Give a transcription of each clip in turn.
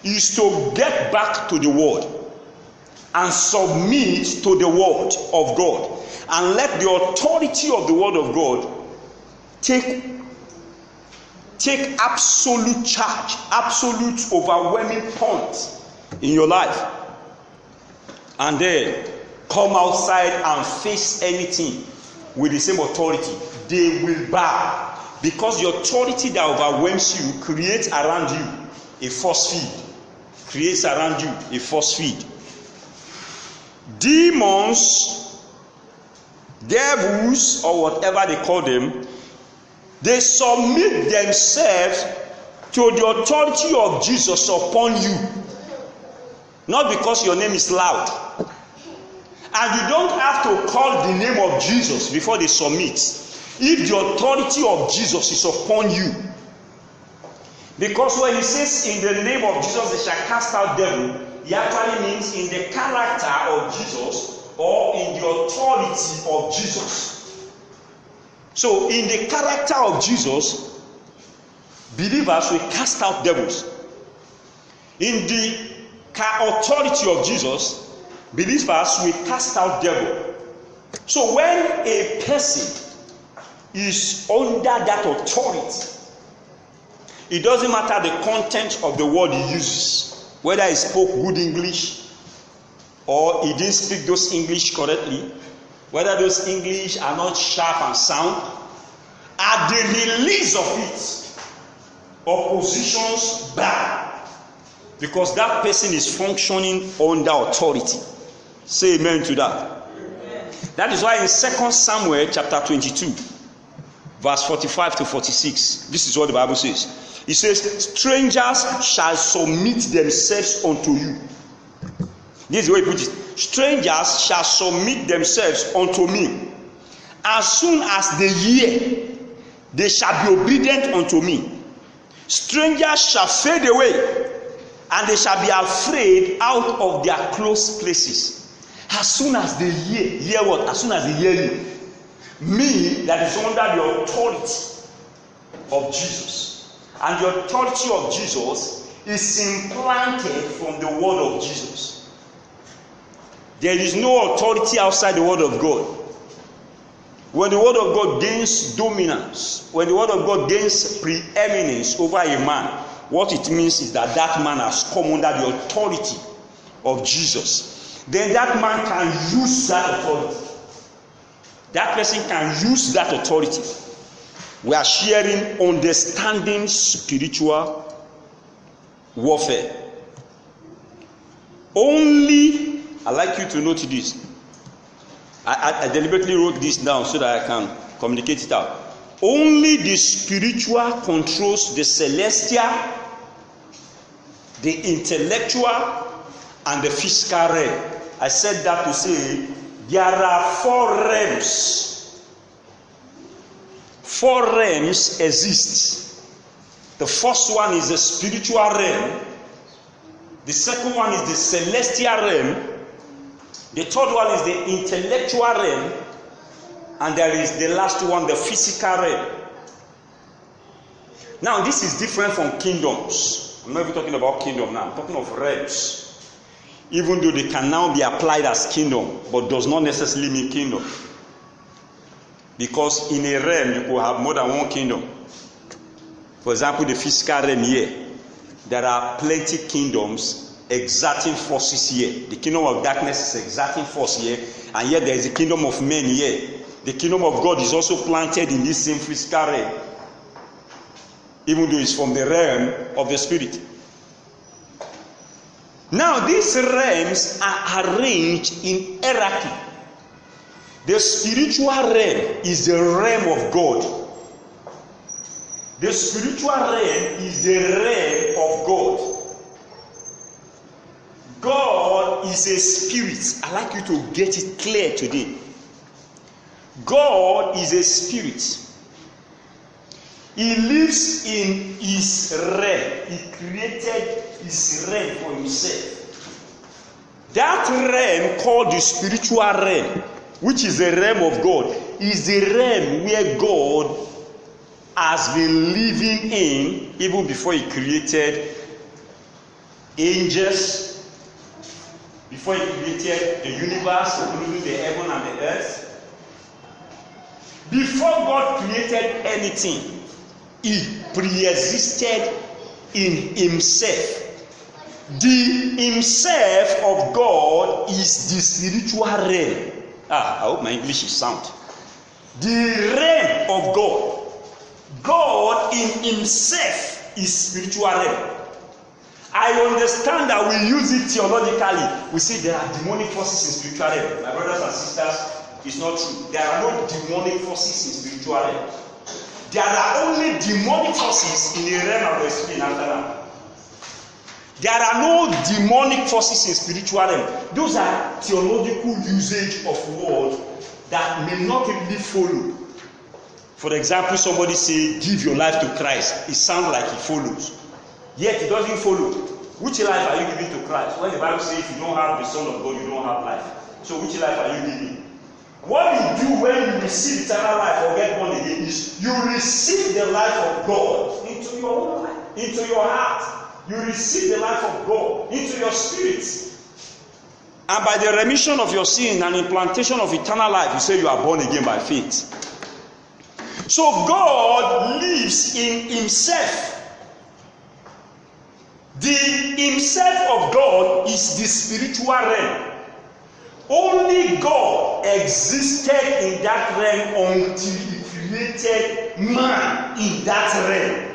is to get back to the word and submit to the word of God and let the authority of the word of God take absolute charge, absolute overwhelming point in your life, and then come outside and face anything with the same authority. They will bow, because the authority that overwhelms you creates around you a force field. Creates around you a force field. Demons, devils, or whatever they call them, they submit themselves to the authority of Jesus upon you. Not because your name is loud. And you don't have to call the name of Jesus before they submit, if the authority of Jesus is upon you. Because when he says in the name of Jesus they shall cast out devil, he actually means in the character of Jesus or in the authority of Jesus. So in the character of Jesus, believers will cast out devils. In the authority of Jesus, believers will cast out devil. So when a person is under that authority, it doesn't matter the content of the word he uses, whether he spoke good English or he didn't speak those English correctly, whether those English are not sharp and sound. At the release of it, oppositions bow, because that person is functioning under authority. Say amen to that. Amen. That is why in 2 Samuel chapter 22, verse 45 to 46, this is what the Bible says. It says, strangers shall submit themselves unto you. This is the way he put it. Strangers shall submit themselves unto me. As soon as they hear, they shall be obedient unto me. Strangers shall fade away, and they shall be afraid out of their close places. As soon as they hear what? As soon as they hear you. Me, that is under the authority of Jesus. And the authority of Jesus is implanted from the word of Jesus. There is no authority outside the word of God. When the word of God gains dominance, when the word of God gains preeminence over a man, what it means is that that man has come under the authority of Jesus. Then that man can use that authority. That person can use that authority. We are sharing understanding spiritual warfare. Only, I like you to note this. I deliberately wrote this down so that I can communicate it out. Only the spiritual controls the celestial, the intellectual, and the physical realm. I said that to say there are 4 realms. 4 realms exist. The first one is the spiritual realm. The second one is the celestial realm. The third one is the intellectual realm. And there is the last one, the physical realm. Now, this is different from kingdoms. I'm not even talking about kingdom now. I'm talking of realms. Even though they can now be applied as kingdom, but does not necessarily mean kingdom. Because in a realm, you could have more than one kingdom. For example, the physical realm here. There are plenty kingdoms exerting forces here. The kingdom of darkness is exerting force here. And yet there is a kingdom of men here. The kingdom of God is also planted in this same physical realm. Even though it's from the realm of the spirit. Now these realms are arranged in hierarchy. The spiritual realm is the realm of God. The spiritual realm is the realm of God. God is a spirit. I'd like you to get it clear today. God is a spirit. He lives in his realm. He created his realm for himself. That realm called the spiritual realm, which is the realm of God, is the realm where God has been living in even before he created angels, before he created the universe, including the heaven and the earth. Before God created anything, he pre-existed in himself. The himself of God is the spiritual realm. I hope my English is sound. The realm of God. God in himself is spiritual realm. I understand that we use it theologically. We say there are demonic forces in spiritual realm. My brothers and sisters, it's not true. There are no demonic forces in spiritual realm. There are only demonic forces in the realm I will explain after now. There are no demonic forces in spiritual realm. Those are theological usage of words that may not really follow. For example, somebody say, give your life to Christ. It sounds like it follows. Yet it doesn't follow. Which life are you giving to Christ? When the Bible says if you don't have the Son of God, you don't have life. So which life are you giving? What you do when you receive eternal life or get born again is you receive the life of God into your own life, into your heart. You receive the life of God into your spirit. And by the remission of your sin and implantation of eternal life, you say you are born again by faith. So God lives in himself. The himself of God is the spiritual realm. Only God existed in that realm until he created man in that realm.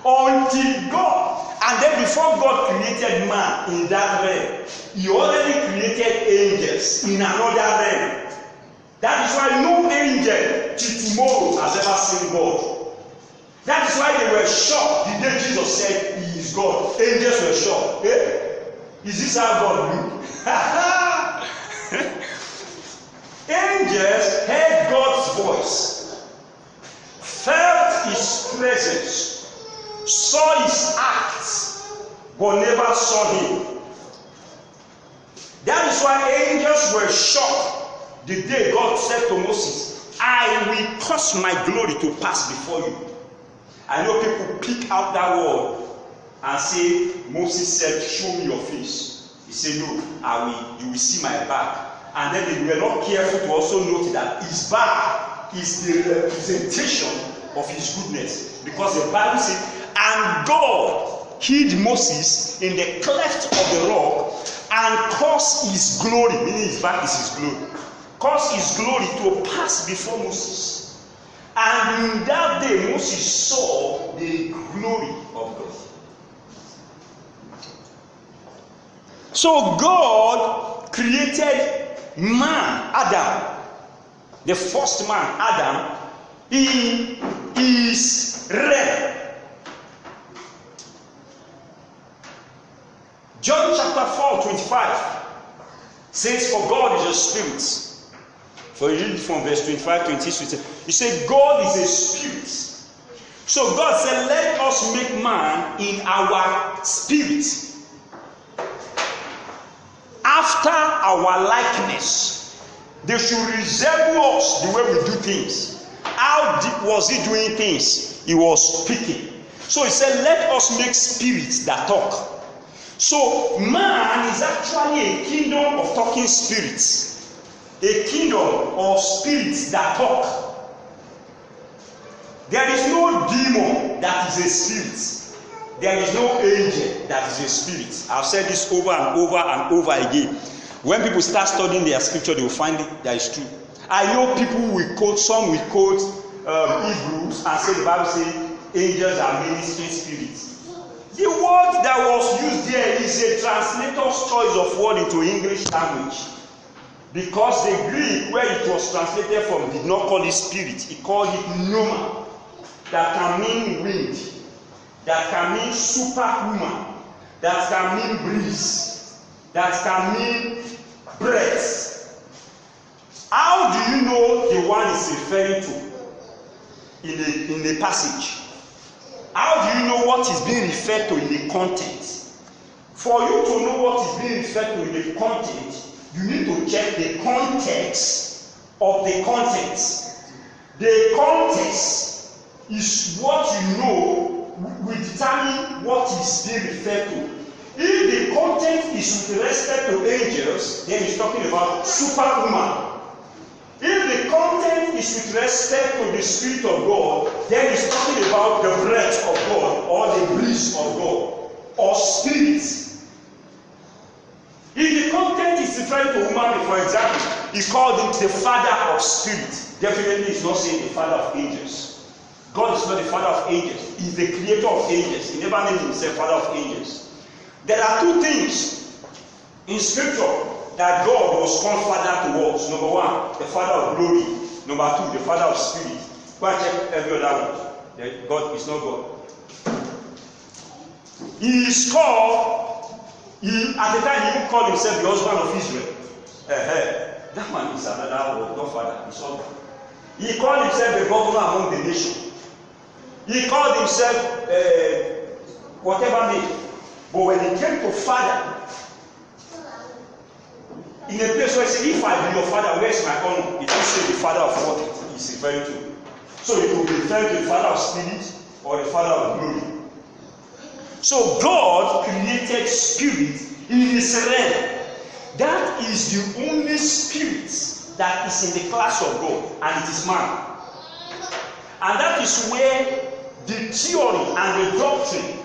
Until God, and then before God created man in that realm, he already created angels in another realm. That is why no angel till tomorrow has ever seen God. That is why they were shocked the day Jesus said he is God. Angels were shocked. Is this how God look? Angels heard God's voice, felt his presence, saw his acts, but never saw him. That is why angels were shocked the day God said to Moses, I will cause my glory to pass before you. I know people pick out that word and say, Moses said, show me your face. He said, no, you will see my back. And then they were not careful to also note that his back is the representation of his goodness. Because the Bible says, and God hid Moses in the cleft of the rock and caused his glory, meaning his back is his glory, caused his glory to pass before Moses. And in that day, Moses saw the glory of God. So God created man, Adam, the first man, Adam, in his realm. John chapter 4:25 says, for God is a spirit. For you read from verse 25, 26, he said, God is a spirit. So God said, let us make man in our spirit, after our likeness. They should resemble us the way we do things. How was he doing things? He was speaking. So he said, let us make spirits that talk. So man is actually a kingdom of talking spirits. A kingdom of spirits that talk. There is no demon that is a spirit. There is no angel that is a spirit. I've said this over and over and over again. When people start studying their scripture, they will find it that is true. I know people will quote, some will quote Hebrews and say the Bible says angels are ministering spirits. The word that was used there is a translator's choice of word into English language. Because the Greek, where it was translated from, did not call it spirit. It called it pneuma. That can mean wind. That can mean superhuman. That can mean breeze. That can mean breath. How do you know the one is referring to in a passage? How do you know what is being referred to in the content? For you to know what is being referred to in the content, you need to check the context of the content. The context is what you know we determine what is being referred to. If the content is with respect to angels, then he's talking about superwoman. If the content is with respect to the Spirit of God, then he's talking about the breath of God or the breeze of God or spirit. If the content is referring to woman, for example, he called him the father of spirit. Definitely he's not saying the father of angels. God is not the father of angels. He's the creator of angels. He never named himself father of angels. There are two things in scripture that God was called father to us. Number one, the father of glory. Number two, the father of spirit. Go and check every other one. God is not God. He is called, at the time he even called himself the husband of Israel. That man is another word, not father. It's all. He called himself the governor among the nations. He called himself whatever name. But when he came to father, in a place where he said, if I be your father, where is my honor? It will say the father of what it is referring to. So it will be referring to the father of spirit or the father of glory. So God created spirit in his realm. That is the only spirit that is in the class of God, and it is man. And that is where the theory and the doctrine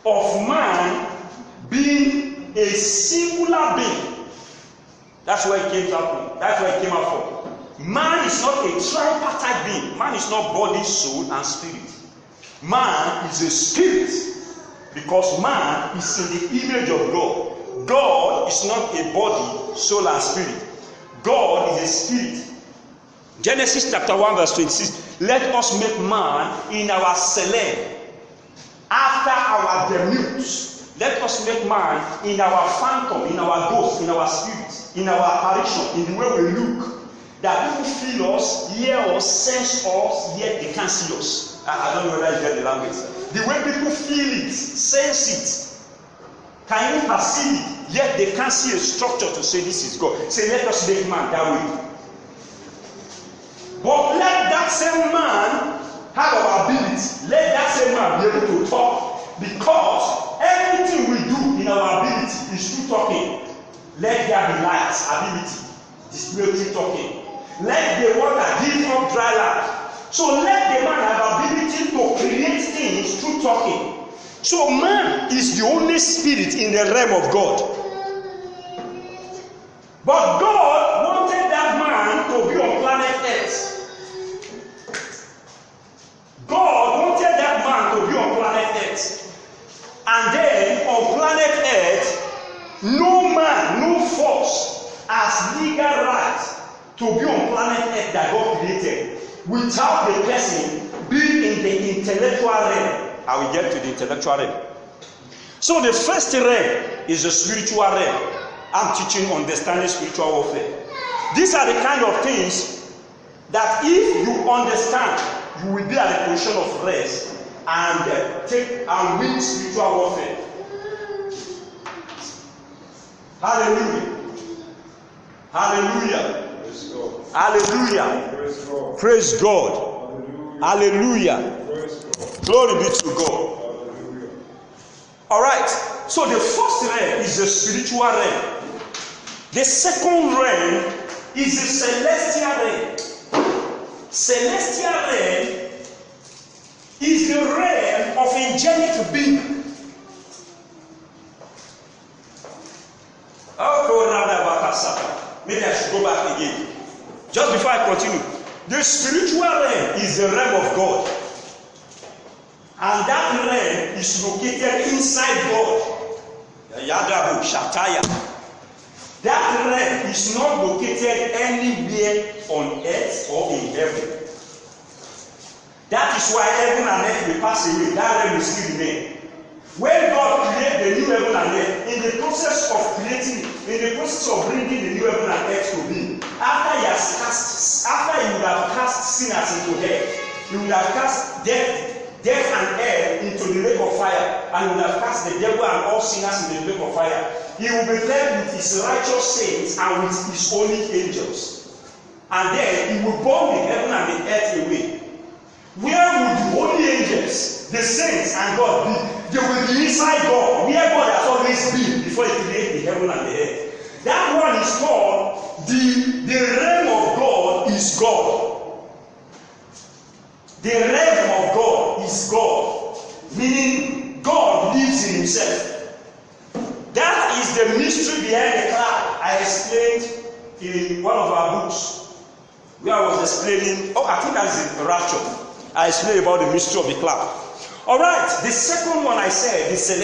of man being a singular being, that's where it came out. That's where it came out from. Man is not a tripartite being. Man is not body, soul, and spirit. Man is a spirit because man is in the image of God. God is not a body, soul, and spirit. God is a spirit. Genesis chapter 1 verse 26. Let us make man in our selem, after our demutes. Let us make man in our phantom, in our ghost, in our spirit, in our apparition, in the way we look. That people feel us, hear us, sense us, yet they can't see us. I don't know whether you get the language. The way people feel it, sense it, can even perceive it, yet they can't see a structure to say this is God. Say, let us make man that way. But let that same man have our ability. Let that same man be able to talk. Because everything we do in our ability is through talking. Let there be light, ability, display through talking. Let the water give up dry land. So let the man have ability to create things through talking. So man is the only spirit in the realm of God. But God wanted that man to be on planet Earth. God wanted that man to be on planet Earth. And then on planet Earth, no man, no force has legal right to be on planet Earth that God created without the person being in the intellectual realm. I will get to the intellectual realm. So the first realm is the spiritual realm. I'm teaching understanding spiritual warfare. These are the kind of things that if you understand, you will be at a position of rest and take and win spiritual warfare. Hallelujah. Hallelujah. Praise God. Hallelujah. Praise God. Praise God. Hallelujah. Hallelujah. Glory be to God. Hallelujah. All right. So the first realm is the spiritual realm. The second realm is the celestial realm. Celestial realm is the realm of angelic being. Maybe I should go back again. Just before I continue. The spiritual realm is the realm of God. And that realm is located inside God. Yadabu Shataya. That realm is not located anywhere on earth or in heaven. That is why heaven and earth will pass away. That realm will still remain. When God created the new heaven and earth, in the process of creating, in the process of bringing the new heaven and earth to be, after he would have cast sinners into hell, he would have cast death and hell into the lake of fire, and he would have cast the devil and all sinners in the lake of fire. He will be there with his righteous saints and with his holy angels. And then he will burn the heaven and the earth away. Where would the holy angels the saints and God be. They will be inside God, where God has always been before He created the heaven and the earth. That one is called the realm of God is God. The realm of God is God, meaning God lives in Himself. That is the mystery behind the cloud. I explained in one of our books where I was explaining. I think that's the rapture. I explained about the mystery of the cloud. All right, the second one I said is celestial.